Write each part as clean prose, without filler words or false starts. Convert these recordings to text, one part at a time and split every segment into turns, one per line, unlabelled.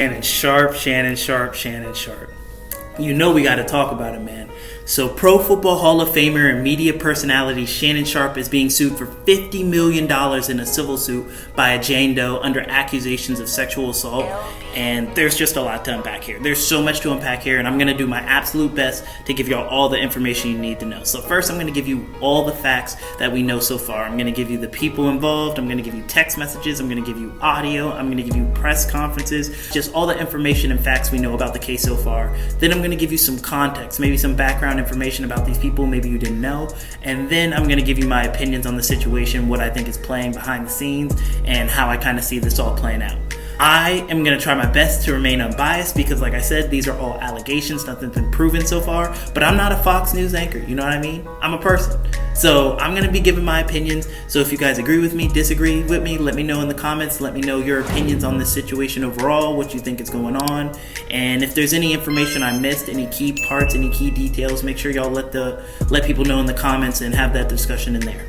Shannon Sharpe, Shannon Sharpe, Shannon Sharpe. You know we got to talk about it, man. So Pro Football Hall of Famer and media personality Shannon Sharpe is being sued for $50 million in a civil suit by a Jane Doe under accusations of sexual assault. And there's just a lot to unpack here. There's so much to unpack here, and I'm going to do my absolute best to give y'all all the information you need to know. So first, I'm going to give you all the facts that we know so far. I'm going to give you the people involved. I'm going to give you text messages. I'm going to give you audio. I'm going to give you press conferences. Just all the information and facts we know about the case so far. Then I'm going to give you some context, maybe some background information about these people maybe you didn't know. And then I'm going to give you my opinions on the situation, what I think is playing behind the scenes, and how I kind of see this all playing out. I am going to try my best to remain unbiased because, like I said, these are all allegations. Nothing's been proven so far. But I'm not a Fox News anchor. You know what I mean? I'm a person. So I'm going to be giving my opinions. So if you guys agree with me, disagree with me, let me know in the comments. Let me know your opinions on this situation overall, what you think is going on. And if there's any information I missed, any key parts, any key details, make sure y'all let people know in the comments and have that discussion in there.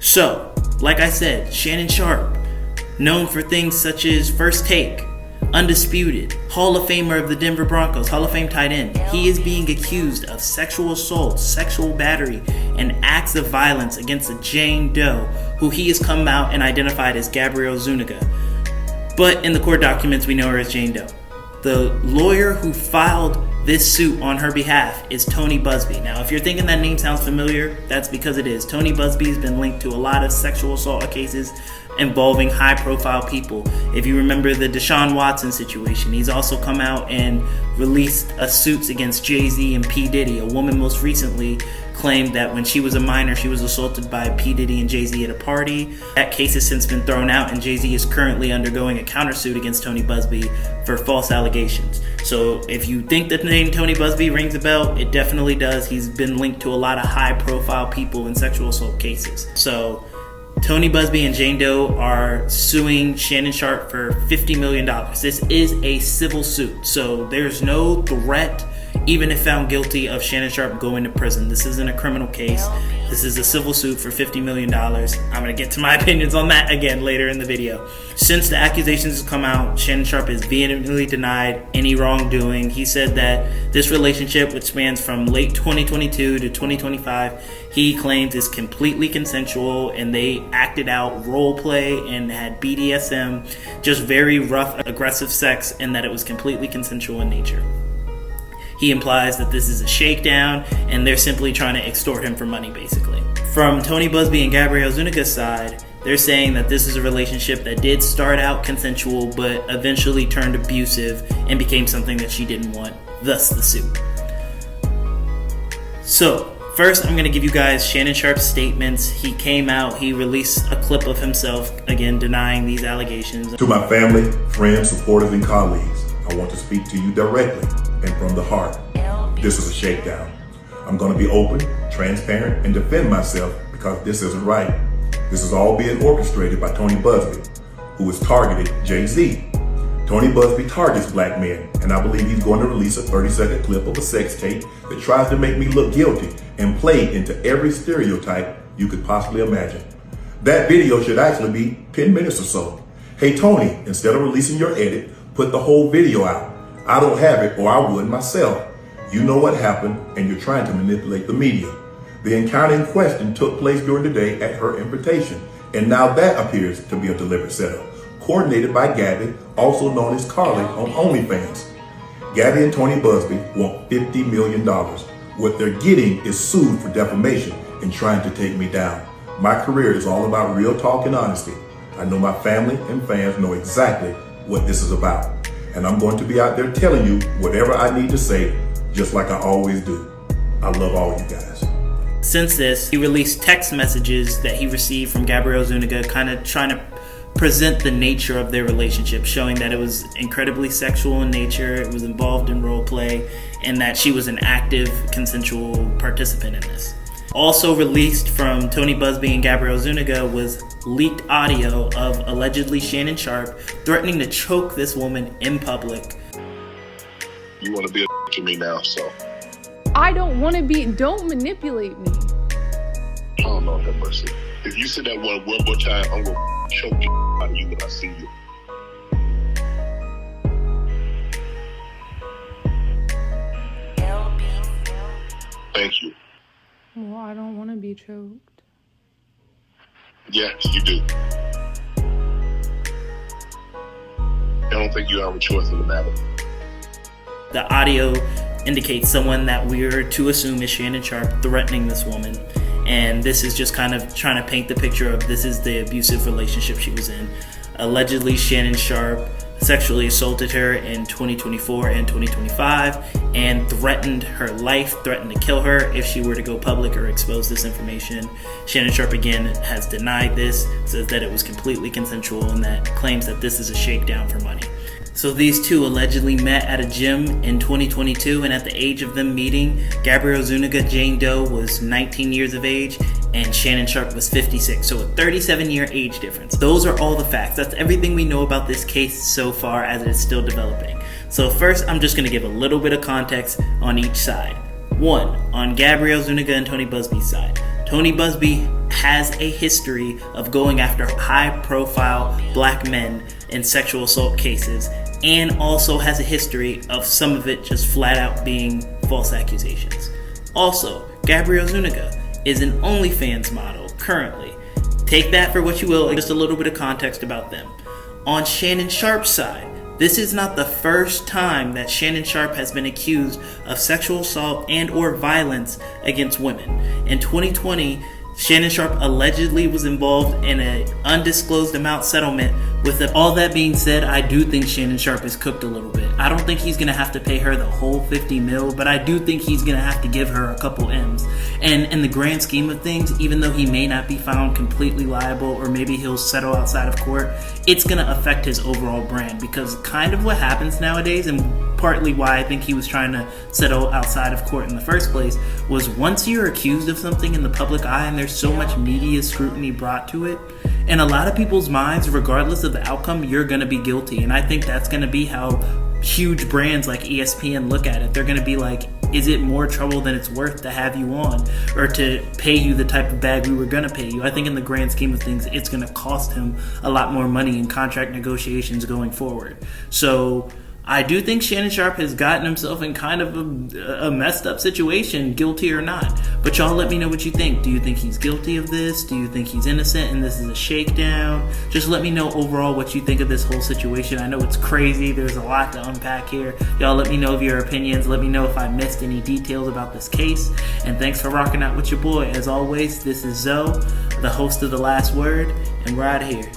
So, like I said, Shannon Sharpe, known for things such as First Take, Undisputed, Hall of Famer of the Denver Broncos, Hall of Fame tight end. He is being accused of sexual assault, sexual battery, and acts of violence against a Jane Doe, who he has come out and identified as Gabrielle Zuniga. But in the court documents, we know her as Jane Doe. The lawyer who filed this suit on her behalf is Tony Buzbee. Now, if you're thinking that name sounds familiar, that's because it is. Tony Buzbee has been linked to a lot of sexual assault cases involving high-profile people. If you remember the Deshaun Watson situation, he's also come out and released suits against Jay-Z and P. Diddy. A woman most recently claimed that when she was a minor, she was assaulted by P. Diddy and Jay-Z at a party. That case has since been thrown out, and Jay-Z is currently undergoing a countersuit against Tony Buzbee for false allegations. So if you think that the name Tony Buzbee rings a bell, it definitely does. He's been linked to a lot of high-profile people in sexual assault cases. So Tony Buzbee and Jane Doe are suing Shannon Sharpe for $50 million. This is a civil suit, so there's no threat, even if found guilty, of Shannon Sharpe going to prison. This isn't a criminal case. This is a civil suit for $50 million. I'm going to get to my opinions on that again later in the video. Since the accusations have come out, Shannon Sharpe has vehemently denied any wrongdoing. He said that this relationship, which spans from late 2022 to 2025, he claims is completely consensual, and they acted out role play and had BDSM, just very rough, aggressive sex, and that it was completely consensual in nature. He implies that this is a shakedown and they're simply trying to extort him for money, basically. From Tony Buzbee and Gabrielle Zuniga's side, they're saying that this is a relationship that did start out consensual but eventually turned abusive and became something that she didn't want, thus the suit. So, first, I'm going to give you guys Shannon Sharpe's statements. He came out, he released a clip of himself, again, denying these allegations.
To my family, friends, supporters, and colleagues, I want to speak to you directly and from the heart. This is a shakedown. I'm going to be open, transparent, and defend myself because this isn't right. This is all being orchestrated by Tony Buzbee, who has targeted Jay-Z. Tony Buzbee targets black men, and I believe he's going to release a 30-second clip of a sex tape that tries to make me look guilty and play into every stereotype you could possibly imagine. That video should actually be 10 minutes or so. Hey Tony, instead of releasing your edit, put the whole video out. I don't have it, or I would myself. You know what happened, and you're trying to manipulate the media. The encounter in question took place during the day at her invitation, and now that appears to be a deliberate setup, coordinated by Gabby, also known as Carly on OnlyFans. Gabby and Tony Buzbee want $50 million. What they're getting is sued for defamation and trying to take me down. My career is all about real talk and honesty. I know my family and fans know exactly what this is about. And I'm going to be out there telling you whatever I need to say, just like I always do. I love all you guys.
Since this, he released text messages that he received from Gabrielle Zuniga, kind of trying to present the nature of their relationship, showing that it was incredibly sexual in nature, it was involved in role play, and that she was an active, consensual participant in this. Also released from Tony Buzbee and Gabrielle Zuniga was leaked audio of allegedly Shannon Sharpe threatening to choke this woman in public.
You want to be a to me now, so.
I don't want to be, don't manipulate me.
Oh, Lord have mercy. If you say that one more time, I'm going to choke the out of you when I see you.
Well, I don't want to be choked.
Yes, you do. I don't think you have a choice in the matter.
The audio indicates someone that we're to assume is Shannon Sharpe threatening this woman. And this is just kind of trying to paint the picture of this is the abusive relationship she was in. Allegedly, Shannon Sharpe sexually assaulted her in 2024 and 2025 and threatened her life, threatened to kill her if she were to go public or expose this information. Shannon Sharpe again has denied this, says that it was completely consensual, and that claims that this is a shakedown for money. So these two allegedly met at a gym in 2022, and at the age of them meeting, Gabrielle Zuniga, Jane Doe, was 19 years of age, and Shannon Sharpe was 56, so a 37-year age difference. Those are all the facts. That's everything we know about this case so far as it is still developing. So first, I'm just going to give a little bit of context on each side. One, on Gabrielle Zuniga and Tony Busby's side. Tony Busby has a history of going after high-profile black men in sexual assault cases, and also has a history of some of it just flat out being false accusations. Also, Gabrielle Zuniga is an OnlyFans model currently. Take that for what you will, just a little bit of context about them. On Shannon Sharpe's side, this is not the first time that Shannon Sharpe has been accused of sexual assault and or violence against women. In 2020, Shannon Sharpe allegedly was involved in an undisclosed amount settlement with them. All that being said, I do think Shannon Sharpe is cooked a little bit. I don't think he's going to have to pay her the whole 50 mil, but I do think he's going to have to give her a couple M's. And in the grand scheme of things, even though he may not be found completely liable, or maybe he'll settle outside of court, it's going to affect his overall brand, because kind of what happens nowadays, and partly why I think he was trying to settle outside of court in the first place, was once you're accused of something in the public eye and there's so much media scrutiny brought to it, in a lot of people's minds, regardless of the outcome, you're going to be guilty. And I think that's going to be how huge brands like ESPN look at it. They're going to be like, is it more trouble than it's worth to have you on, or to pay you the type of bag we were going to pay you? I think in the grand scheme of things, it's going to cost him a lot more money in contract negotiations going forward. So I do think Shannon Sharpe has gotten himself in kind of a messed up situation, guilty or not. But y'all let me know what you think. Do you think he's guilty of this? Do you think he's innocent and this is a shakedown? Just let me know overall what you think of this whole situation. I know it's crazy. There's a lot to unpack here. Y'all let me know of your opinions. Let me know if I missed any details about this case. And thanks for rocking out with your boy. As always, this is Zoe, the host of The Last Word, and we're out of here.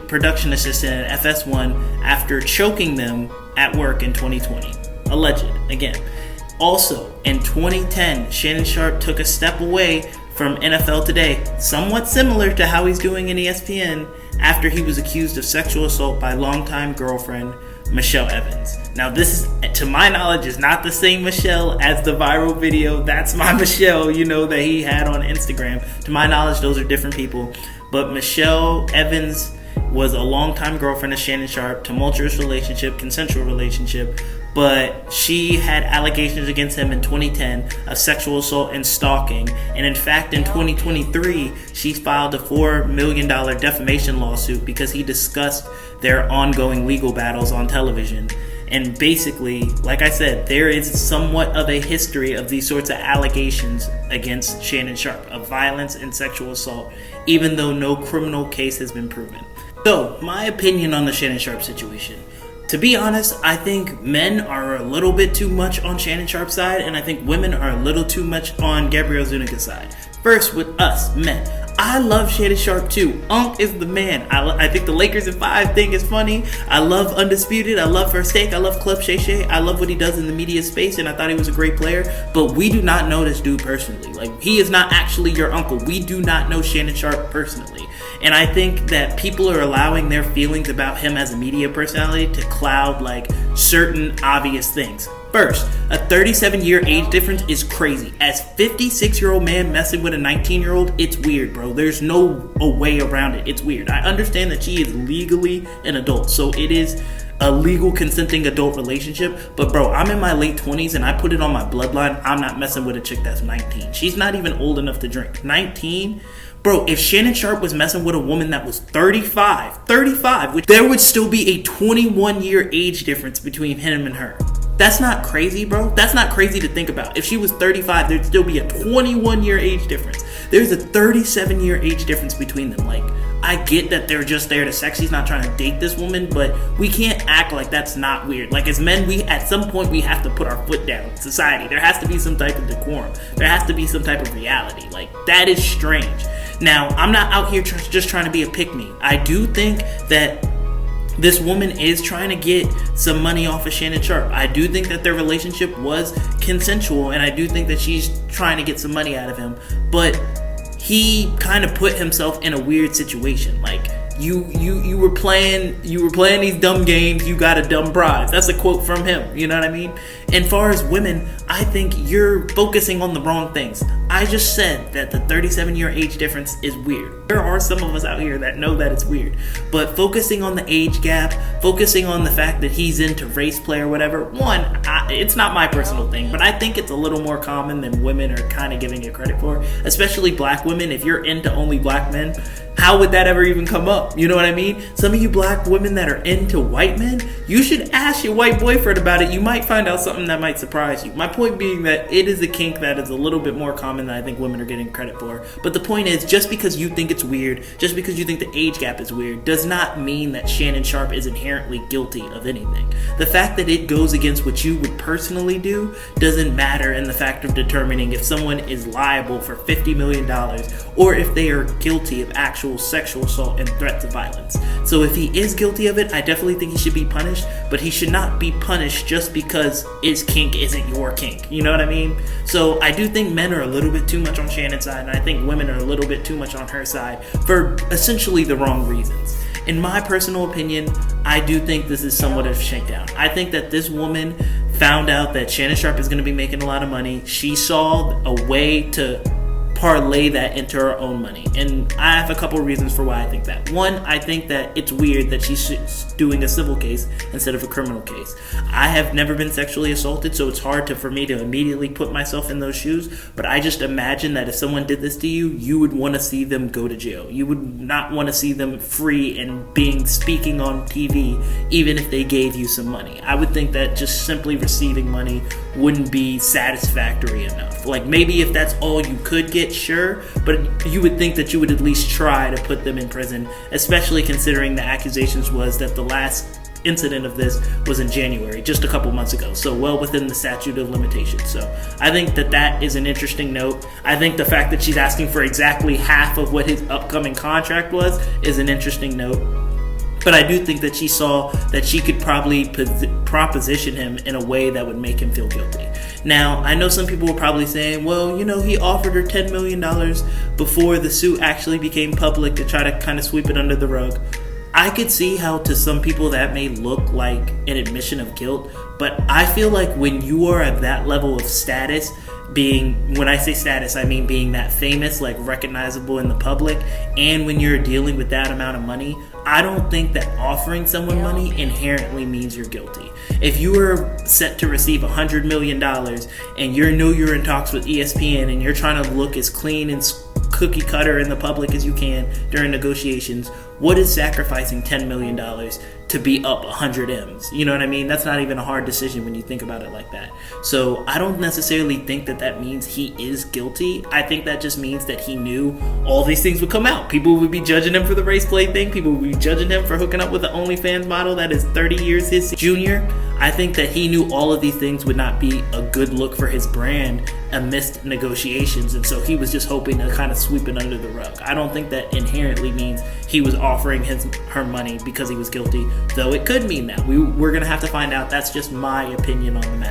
Production assistant at FS1 after choking them at work in 2020. Alleged, again. Also, in 2010, Shannon Sharpe took a step away from NFL Today, somewhat similar to how he's doing in ESPN, after he was accused of sexual assault by longtime girlfriend Michelle Evans. Now, this, to my knowledge, is not the same Michelle as the viral video. That's my Michelle, that he had on Instagram. To my knowledge, those are different people. But Michelle Evans was a longtime girlfriend of Shannon Sharpe, tumultuous relationship, consensual relationship, but she had allegations against him in 2010 of sexual assault and stalking. And in fact, in 2023, she filed a $4 million defamation lawsuit because he discussed their ongoing legal battles on television. And basically, like I said, there is somewhat of a history of these sorts of allegations against Shannon Sharpe of violence and sexual assault, even though no criminal case has been proven. So, my opinion on the Shannon Sharpe situation. To be honest, I think men are a little bit too much on Shannon Sharpe's side, and I think women are a little too much on Gabrielle Zuniga's side. First, with us, men. I love Shannon Sharpe too. Unk is the man. I think the Lakers in 5 thing is funny. I love Undisputed. I love First Take. I love Club Shay Shay. I love what he does in the media space, and I thought he was a great player. But we do not know this dude personally. Like, he is not actually your uncle. We do not know Shannon Sharpe personally. And I think that people are allowing their feelings about him as a media personality to cloud like certain obvious things. First, a 37-year age difference is crazy. As 56-year-old man messing with a 19-year-old, it's weird, bro. There's no way around it. It's weird. I understand that she is legally an adult, so it is a legal consenting adult relationship. But bro, I'm in my late 20s and I put it on my bloodline. I'm not messing with a chick that's 19. She's not even old enough to drink. 19? Bro, if Shannon Sharpe was messing with a woman that was 35, which there would still be a 21-year age difference between him and her. That's not crazy, bro. That's not crazy to think about. If she was 35, there'd still be a 21-year age difference. There's a 37-year age difference between them. Like, I get that they're just there to sex. He's not trying to date this woman, but we can't act like that's not weird. Like, as men, at some point we have to put our foot down in society. There has to be some type of decorum. There has to be some type of reality. Like, that is strange. Now, I'm not out here just trying to be a pick-me. I do think that this woman is trying to get some money off of Shannon Sharpe. I do think that their relationship was consensual, and I do think that she's trying to get some money out of him. But he kind of put himself in a weird situation. Like, you were playing these dumb games, you got a dumb prize. That's a quote from him, you know what I mean? And far as women, I think you're focusing on the wrong things. I just said that the 37-year age difference is weird. There are some of us out here that know that it's weird, but focusing on the age gap, focusing on the fact that he's into race play or whatever, it's not my personal thing, but I think it's a little more common than women are kind of giving it credit for, especially black women. If you're into only black men, how would that ever even come up? You know what I mean? Some of you black women that are into white men, you should ask your white boyfriend about it. You might find out something that might surprise you. My point being that it is a kink that is a little bit more common than I think women are getting credit for. But the point is, just because you think it's weird, just because you think the age gap is weird, does not mean that Shannon Sharpe is inherently guilty of anything. The fact that it goes against what you would personally do doesn't matter in the fact of determining if someone is liable for $50 million or if they are guilty of actual sexual assault and threats of violence. So if he is guilty of it, I definitely think he should be punished, but he should not be punished just because his kink isn't your kink. You know what I mean? So I do think men are a little bit too much on Shannon's side, and I think women are a little bit too much on her side for essentially the wrong reasons. In my personal opinion, I do think this is somewhat of a shakedown. I think that this woman found out that Shannon Sharpe is going to be making a lot of money. She saw a way to parlay that into her own money, and I have a couple reasons for why I think that. One, I think that it's weird that she's doing a civil case instead of a criminal case. I have never been sexually assaulted, so it's hard for me to immediately put myself in those shoes, but I just imagine that if someone did this to you, you would want to see them go to jail. You would not want to see them free and speaking on TV, even if they gave you some money. I would think that just simply receiving money wouldn't be satisfactory enough. Like, maybe if that's all you could get, sure, but you would think that you would at least try to put them in prison, especially considering the accusations was that the last incident of this was in January, just a couple months ago, so well within the statute of limitations. So I think that is an interesting note. I think the fact that she's asking for exactly half of what his upcoming contract was is an interesting note. But I do think that she saw that she could probably proposition him in a way that would make him feel guilty. Now, I know some people were probably saying, well, you know, he offered her $10 million before the suit actually became public to try to kind of sweep it under the rug. I could see how to some people that may look like an admission of guilt, but I feel like when you are at that level of status, when I say status, I mean being that famous, like recognizable in the public, and when you're dealing with that amount of money, I don't think that offering someone money inherently means you're guilty. If you were set to receive $100 million and you're in talks with ESPN and you're trying to look as clean and cookie cutter in the public as you can during negotiations, what is sacrificing $10 million to be up 100 M's? You know what I mean? That's not even a hard decision when you think about it like that. So I don't necessarily think that means he is guilty. I think that just means that he knew all these things would come out. People would be judging him for the race play thing. People would be judging him for hooking up with the OnlyFans model that is 30 years his junior. I think that he knew all of these things would not be a good look for his brand amidst negotiations, and so he was just hoping to kind of sweep it under the rug. I don't think that inherently means he was offering her money because he was guilty, though it could mean that. We're going to have to find out. That's just my opinion on the matter.